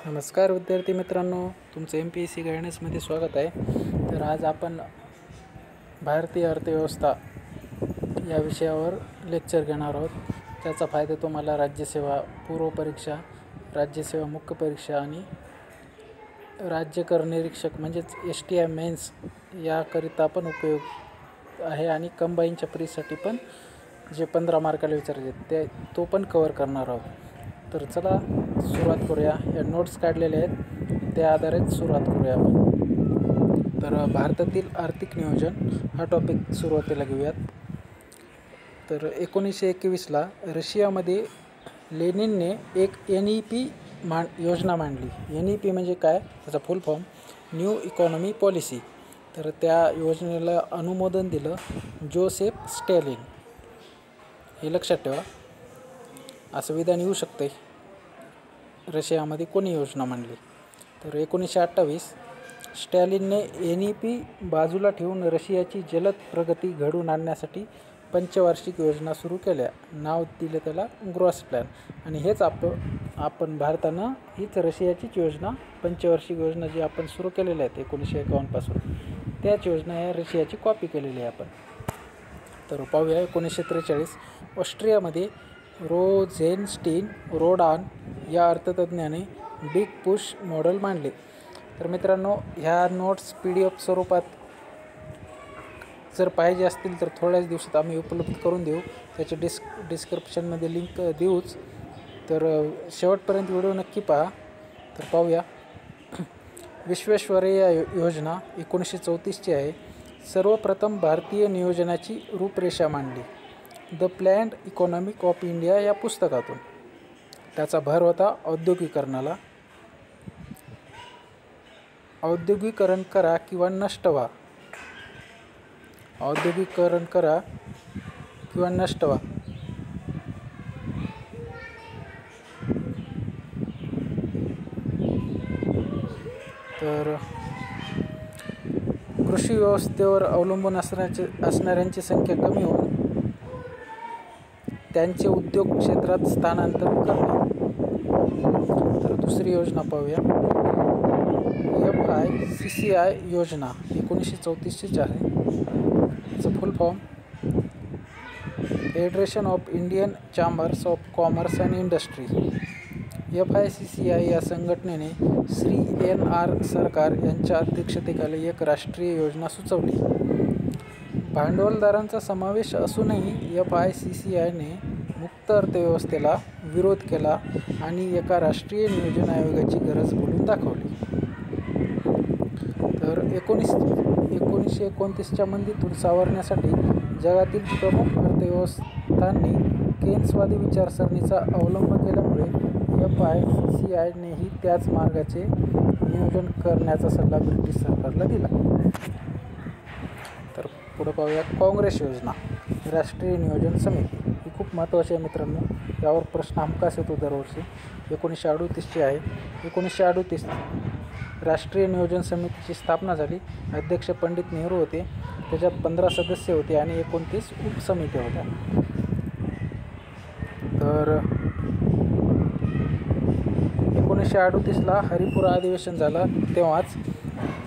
नमस्कार विद्यार्थी मित्रांनो, तुमचं Mpsc गायडन्समध्ये स्वागत आहे. तर आज आपण भारतीय अर्थव्यवस्था या विषयावर लेक्चर घेणार आहोत. त्याचा फायदा तुम्हाला राज्यसेवा पूर्व परीक्षा, राज्यसेवा मुख्य परीक्षा आणि राज्य कर निरीक्षक म्हणजेच STI मेन्स याकरिता पण उपयोग आहे आणि कंबाईनच्या परीक्षेसाठी पण जे 15 मार्काला विचारायचे ते तो पण कवर करणार आहोत. तर चला सुरुवात करूया. या नोट्स काढलेल्या आहेत त्या आधारित सुरुवात करूया आपण. तर भारतातील आर्थिक नियोजन हा टॉपिक सुरुवातीला घेऊयात. तर 1921ला रशियामध्ये लेनिनने एक NEP योजना मांडली. NEP म्हणजे काय, त्याचा फुल फॉर्म न्यू इकॉनॉमी पॉलिसी. तर त्या योजनेला अनुमोदन दिलं जोसेफ स्टॅलिन. हे लक्षात ठेवा, असं विधान येऊ शकते रशियामध्ये कोणी योजना मांडली. तर 1928 स्टॅलिनने NEP बाजूला ठेवून रशियाची जलद प्रगती घडवून आणण्यासाठी पंचवार्षिक योजना सुरू केल्या. नाव दिले त्याला ग्रॉस प्लॅन. आणि हेच आपण भारतानं हीच रशियाचीच योजना, पंचवार्षिक योजना जी आपण सुरू केलेल्या आहेत 1951 पासून, त्याच योजना या रशियाची कॉपी केलेली आहे आपण. तर पाहूया. 1943 ऑस्ट्रियामध्ये रोझेनस्टीन रोडान या अर्थतज्ञाने बिग पुश मॉडेल मांडले. तर मित्रांनो, ह्या नोट्स PDF स्वरूपात जर पाहिजे असतील तर थोड्याच दिवसात आम्ही उपलब्ध करून देऊ. त्याचे डिस्क्रिप्शनमध्ये लिंक देऊच. तर शेवटपर्यंत व्हिडिओ नक्की पहा. तर पाहूया. विश्वेश्वरैया योजना 1934ची आहे. सर्वप्रथम भारतीय नियोजनाची रूपरेषा मांडली the planned economic of India या पुस्तकातून. त्याचा भर होता औद्योगिकरणाला. औद्योगिकरण करा किंवा नष्ट व्हा. औद्योगिकरण करा किंवा नष्ट व्हा. तर कृषी व्यवस्थेवर अवलंबून असणाऱ्यांची संख्या कमी होऊन त्यांचे उद्योग क्षेत्रात स्थानांतर करणे. तर दुसरी योजना पाहूया. FICCI योजना 1934चीच आहे. त्याचं full form federation of Indian chambers of commerce and industry. FICCI या संघटनेने श्री NR सरकार यांच्या अध्यक्षतेखाली एक राष्ट्रीय योजना सुचवली. भांडवलदारांचा समावेश असूनही FICCIने मुक्त अर्थव्यवस्थेला विरोध केला आणि एका राष्ट्रीय नियोजन आयोगाची गरज बोलून दाखवली. तर 1929च्या मंदीतून सावरण्यासाठी जगातील प्रमुख अर्थव्यवस्थांनी केन्सवादी विचारसरणीचा अवलंब केल्यामुळे FICCIनेही त्याच मार्गाचे नियोजन करण्याचा सल्ला ब्रिटिश सरकारला दिला. तर पुढे पाहूया. काँग्रेस योजना राष्ट्रीय नियोजन समिती. ही खूप महत्त्वाची आहे मित्रांनो. यावर प्रश्न हमखास येतो दरवर्षी. 1938ची आहे. 1938 राष्ट्रीय नियोजन समितीची स्थापना झाली. अध्यक्ष पंडित नेहरू होते. त्याच्यात 15 सदस्य होते आणि 29 उपसमित्या होत्या. तर 1938ला हरिपुरा अधिवेशन झालं, तेव्हाच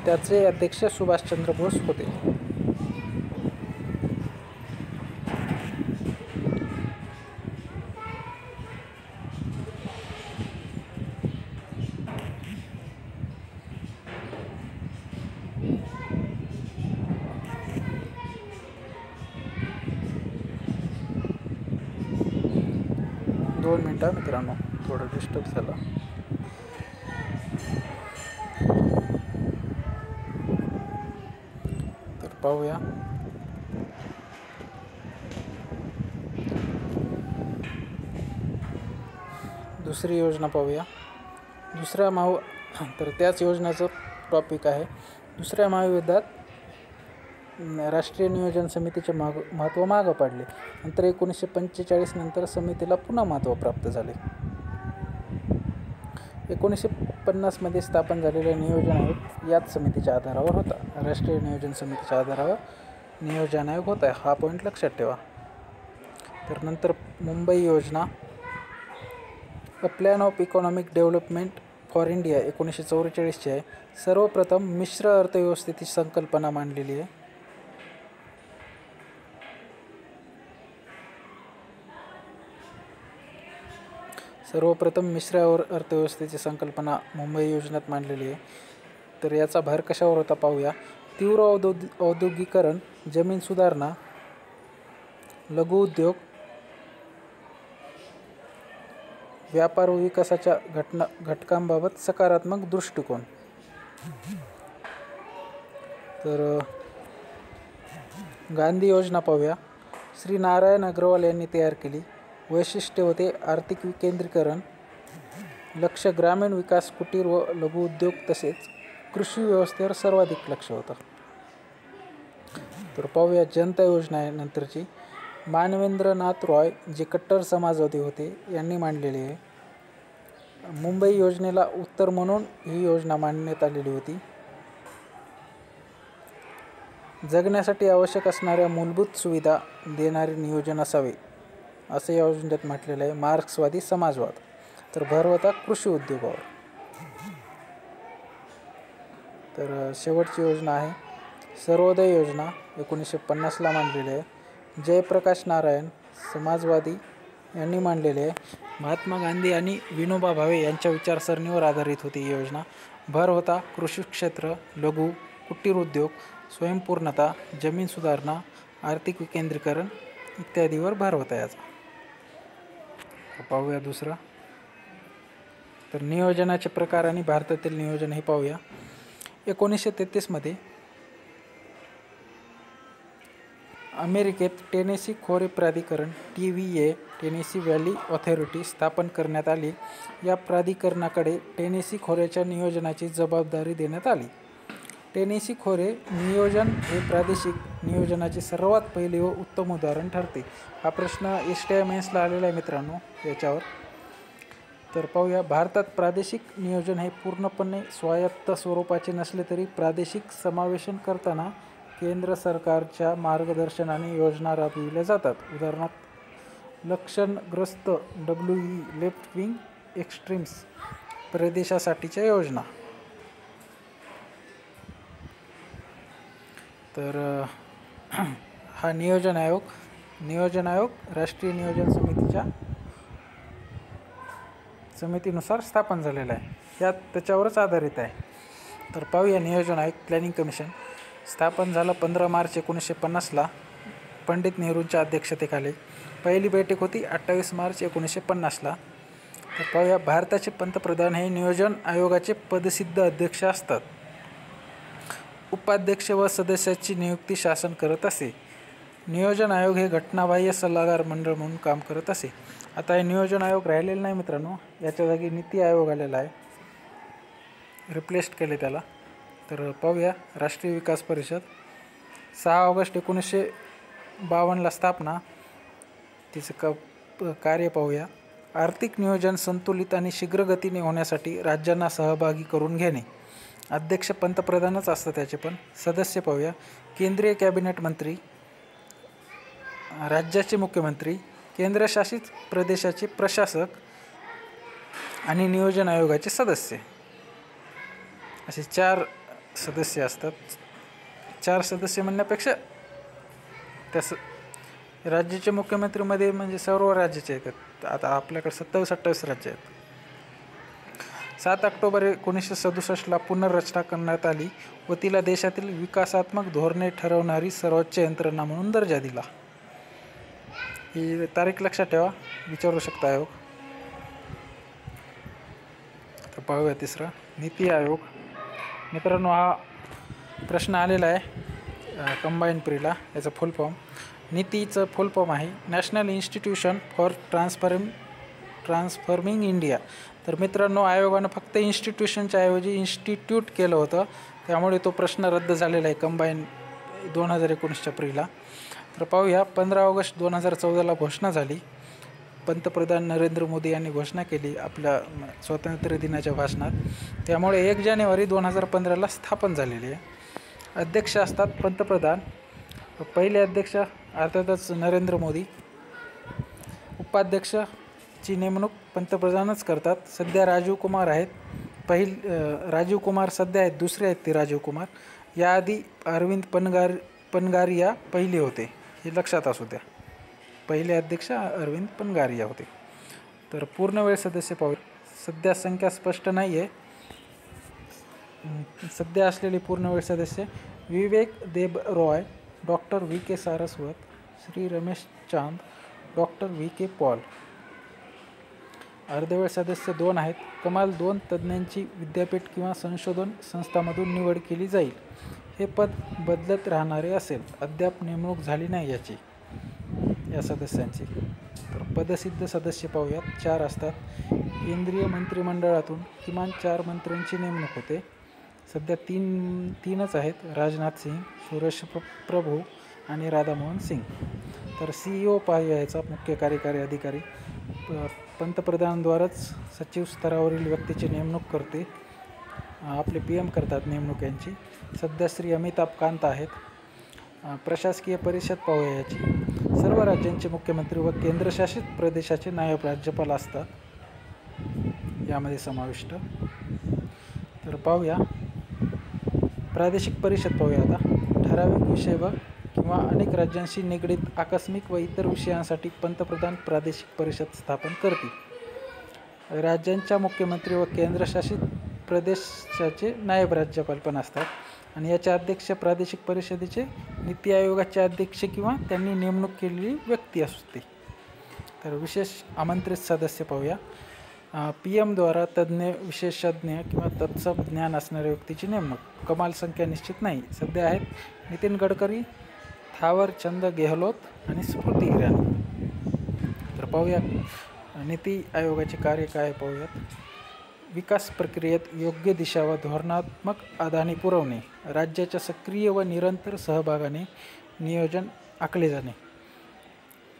त्याचे अध्यक्ष सुभाषचंद्र बोस होते. दोन मिनटं मित्रांनो, थोडं डिस्टर्ब झालं. तर पाहूया. दुसरी योजना पाहूया. तर त्याच योजनेचं टॉपिक आहे. दुसऱ्या महायुद्धात राष्ट्रीय नियोजन समितीचे महत्त्व मागं पडले. नंतर 1945 नंतर समितीला पुन्हा महत्त्व प्राप्त झाले. 1950मध्ये स्थापन झालेले नियोजन आयोग याच समितीच्या आधारावर होता. राष्ट्रीय नियोजन समितीच्या आधारावर नियोजन आयोग होता. हा पॉईंट लक्षात ठेवा. तर नंतर मुंबई योजना, a plan of economic development for India 1944ची आहे. सर्वप्रथम मिश्र अर्थव्यवस्थेची संकल्पना मांडलेली आहे. सर्वप्रथम मिश्र अर्थव्यवस्थेची संकल्पना मुंबई योजनेत मांडलेली आहे. तर याचा भर कशावर होता पाहूया. तीव्र औद्योगिकरण, जमीन सुधारणा, लघुउद्योग, व्यापार व विकासाच्या घटकांबाबत सकारात्मक दृष्टिकोन. तर गांधी योजना पाहूया. श्री नारायण अग्रवाल यांनी तयार केली. वैशिष्ट्य होते आर्थिक विकेंद्रीकरण, लक्ष ग्रामीण विकास, कुटीर व लघुउद्योग तसेच कृषी व्यवस्थेवर सर्वाधिक लक्ष होतं. तर पाहूया जनता योजना आहे नंतरची. मानवेंद्रनाथ रॉय जे कट्टर समाजवादी होते यांनी मांडलेली आहे. मुंबई योजनेला उत्तर म्हणून ही योजना मांडण्यात आलेली होती. जगण्यासाठी आवश्यक असणाऱ्या मूलभूत सुविधा देणारे नियोजन असावे असे या योजनेत म्हटलेलं आहे. मार्क्सवादी समाजवाद. तर भर होता कृषी उद्योगावर. तर शेवटची योजना आहे सर्वोदय योजना 1950ला मांडलेली आहे. जयप्रकाश नारायण समाजवादी यांनी मांडलेले आहे. महात्मा गांधी आणि विनोबा भावे यांच्या विचारसरणीवर आधारित होती ही योजना. भर होता कृषी क्षेत्र, लघु कुटीर उद्योग, स्वयंपूर्णता, जमीन सुधारणा, आर्थिक विकेंद्रीकरण इत्यादीवर भर होता याचा. पाहूया दुसरा. तर नियोजनाचे प्रकार आणि भारतातील नियोजन हे पाहूया. 1933मध्ये अमेरिकेत टेनेसी खोरे प्राधिकरण TVA टेनेसी व्हॅली ऑथॉरिटी स्थापन करण्यात आली. या प्राधिकरणाकडे टेनेसी खोऱ्याच्या नियोजनाची जबाबदारी देण्यात आली. टेनेसी खोरे नियोजन हे प्रादेशिक नियोजनाचे सर्वात पहिले व उत्तम उदाहरण ठरते. हा प्रश्न STI मेन्सला आलेला आहे मित्रांनो याच्यावर. तर पाहूया. भारतात प्रादेशिक नियोजन हे पूर्णपणे स्वायत्त स्वरूपाचे नसले तरी प्रादेशिक समावेशन करताना केंद्र सरकारच्या मार्गदर्शनाने योजना राबविल्या जातात. उदाहरणार्थ लक्षणग्रस्त WE लेफ्ट विंग एक्स्ट्रीम्स प्रदेशासाठीच्या योजना. तर हा नियोजन आयोग राष्ट्रीय नियोजन समितीनुसार स्थापन झालेला आहे. त्याच्यावरच आधारित आहे. तर पाहूया नियोजन आयोग. प्लॅनिंग कमिशन स्थापन झालं 15 मार्च 1950ला पंडित नेहरूंच्या अध्यक्षतेखाली. पहिली बैठक होती 28 मार्च 1950ला. तर पाहूया. भारताचे पंतप्रधान हे नियोजन आयोगाचे पदसिद्ध अध्यक्ष असतात. उपाध्यक्ष व सदस्याची नियुक्ती शासन करत असे. नियोजन आयोग हे घटनाबाह्य सल्लागार मंडळ म्हणून काम करत असे. आता हे नियोजन आयोग राहिलेलं नाही मित्रांनो, याच्या जागी नीती आयोग आलेला आहे, रिप्लेस्ड केले त्याला. तर पाहूया. राष्ट्रीय विकास परिषद 6 ऑगस्ट 1952ला स्थापना. तिचं कार्य पाहूया. आर्थिक नियोजन संतुलित आणि शीघ्रगतीने होण्यासाठी राज्यांना सहभागी करून घेणे. अध्यक्ष पंतप्रधानच असतं त्याचे पण. सदस्य पाहूया. केंद्रीय कॅबिनेट मंत्री, राज्याचे मुख्यमंत्री, केंद्रशासित प्रदेशाचे प्रशासक आणि नियोजन आयोगाचे सदस्य असे 4 सदस्य असतात. 4 सदस्य म्हणण्यापेक्षा राज्याचे मुख्यमंत्रीमध्ये म्हणजे सर्व राज्याचे येतात. आता आपल्याकडे 27-28 राज्य आहेत. 7 ऑक्टोबर 1967ला पुनर्रचना करण्यात आली व तिला देशातील विकासात्मक धोरणे ठरवणारी सर्वोच्च यंत्रणा म्हणून दर्जा दिला. ही तारीख लक्षात ठेवा, विचारू शकता आयोग. तर पाहूया तिसरा. नीती आयोग. मित्रांनो हा प्रश्न आलेला आहे कंबाईन प्रीला. याचा फुल फॉर्म, नीतीचं फुल फॉर्म आहे national institution for transforming India. तर मित्रांनो आयोगानं फक्त इन्स्टिट्यूशनच्या ऐवजी इन्स्टिट्यूट केलं होतं, त्यामुळे तो प्रश्न रद्द झालेला आहे कंबाईन 2019च्या प्रीला. तर पाहूया. 15 ऑगस्ट 2014ला घोषणा झाली. पंतप्रधान नरेंद्र मोदी यांनी घोषणा केली आपल्या स्वातंत्र्य दिनाच्या भाषणात. त्यामुळे 1 जानेवारी 2015ला स्थापन झालेली आहे. अध्यक्ष असतात पंतप्रधान, पहिले अध्यक्ष अर्थातच नरेंद्र मोदी. उपाध्यक्षची नेमणूक पंतप्रधानच करतात. सध्या राजीव कुमार आहेत. राजीव कुमार सध्या आहेत, दुसरे आहेत ते राजीव कुमार. याआधी अरविंद पनगारिया पहिले होते, हे लक्षात असू द्या. पहिले अध्यक्ष अरविंद पनगारिया होते. तर पूर्णवेळ सदस्य पाहू. सध्या संख्या स्पष्ट नाही आहे. सध्या असलेले पूर्णवेळ सदस्य Vivek Debroy, doctor V K Saraswat, Shri Ramesh Chand, doctor V K Paul. अर्धवेळ सदस्य 2 आहेत. कमाल 2 तज्ज्ञांची विद्यापीठ किंवा संशोधन संस्थांमधून निवड केली जाईल. हे पद बदलत राहणारे असेल. अद्याप नेमणूक झाली नाही या सदस्यांची. तर पदसिद्ध सदस्य पाहूयात. 4 असतात. केंद्रीय मंत्रिमंडळातून किमान 4 मंत्र्यांची नेमणूक होते. सध्या तीनच आहेत, राजनाथ सिंग, सुरेश प्रभू आणि राधामोहन सिंग. तर CEO पाहूया याचा, मुख्य कार्यकारी अधिकारी. पंतप्रधानांद्वाराच सचिव स्तरावरील व्यक्तीची नेमणूक करते. आपले PM करतात नेमणूक यांची. सध्या श्री अमिताभ कांत आहेत. प्रशासकीय परिषद पाहूया याची. सर्व राज्यांचे मुख्यमंत्री व केंद्रशासित प्रदेशाचे नायब राज्यपाल असतात यामध्ये समाविष्ट. तर पाहूया प्रादेशिक परिषद पाहूया आता. ठराविक विषय व किंवा अनेक राज्यांशी निगडीत आकस्मिक व इतर विषयांसाठी पंतप्रधान प्रादेशिक परिषद स्थापन करतील. राज्यांच्या मुख्यमंत्री व केंद्रशासित प्रदेशाचे नायब राज्यपाल पण असतात आणि याचे अध्यक्ष प्रादेशिक परिषदेचे नीती आयोगाचे अध्यक्ष किंवा त्यांनी नेमणूक केलेली व्यक्ती असते. तर विशेष आमंत्रित सदस्य पाहूया. PM द्वारा तज्ज्ञ, विशेषज्ञ किंवा तत्सम ज्ञान असणाऱ्या व्यक्तीची नेमणूक. कमाल संख्या निश्चित नाही. सध्या आहेत नितीन गडकरी, थावरचंद गेहलोत आणि स्मृती इराणी. तर पाहूया नीती आयोगाचे कार्य काय पाहूयात. विकास प्रक्रियेत योग्य दिशा व धोरणात्मक आदाने पुरवणे, राज्याच्या सक्रिय व निरंतर सहभागाने नियोजन आखले जाणे,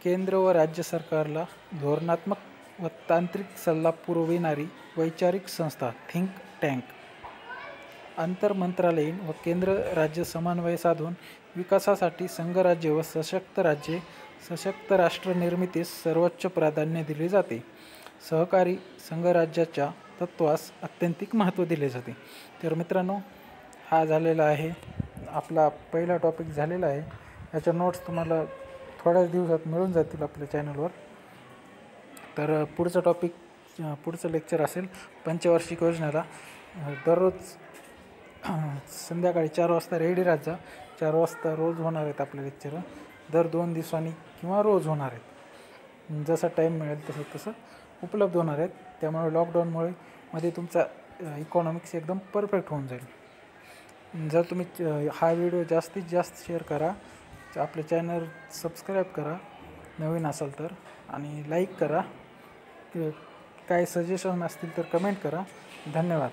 केंद्र व राज्य सरकारला धोरणात्मक व तांत्रिक सल्ला पुरविणारी वैचारिक संस्था थिंक टँक, आंतरमंत्रालयीन व केंद्र राज्य समन्वय साधून विकासासाठी संघराज्य व सशक्त राष्ट्र निर्मितीस सर्वोच्च प्राधान्य दिले जाते. सहकारी संघराज्याच्या तत्त्वास अत्यंतिक महत्त्व दिले जाते. तर मित्रांनो, हा झालेला आहे आपला पहिला टॉपिक झालेला आहे. याच्या नोट्स तुम्हाला थोड्याच दिवसात मिळून जातील आपल्या चॅनलवर. तर पुढचं लेक्चर असेल पंचवार्षिक योजनेला. दररोज संध्याकाळी 4 वाजता रेडी राहत जा. 4 वाजता रोज होणार आहेत आपले लेक्चर. दर 2 दिवसांनी किंवा रोज होणार आहेत. जसा टाईम मिळेल तसं उपलब्ध होणार आहेत. त्यामुळे लॉकडाऊनमुळे मध्ये तुमचा इकॉनॉमिक्स एकदम परफेक्ट होऊन जाईल. जर तुम्ही हा व्हिडिओ जास्तीत जास्त शेअर करा, आपले चॅनल सबस्क्राईब करा नवीन असाल तर, आणि लाईक करा. काय सजेशन असतील तर कमेंट करा. धन्यवाद.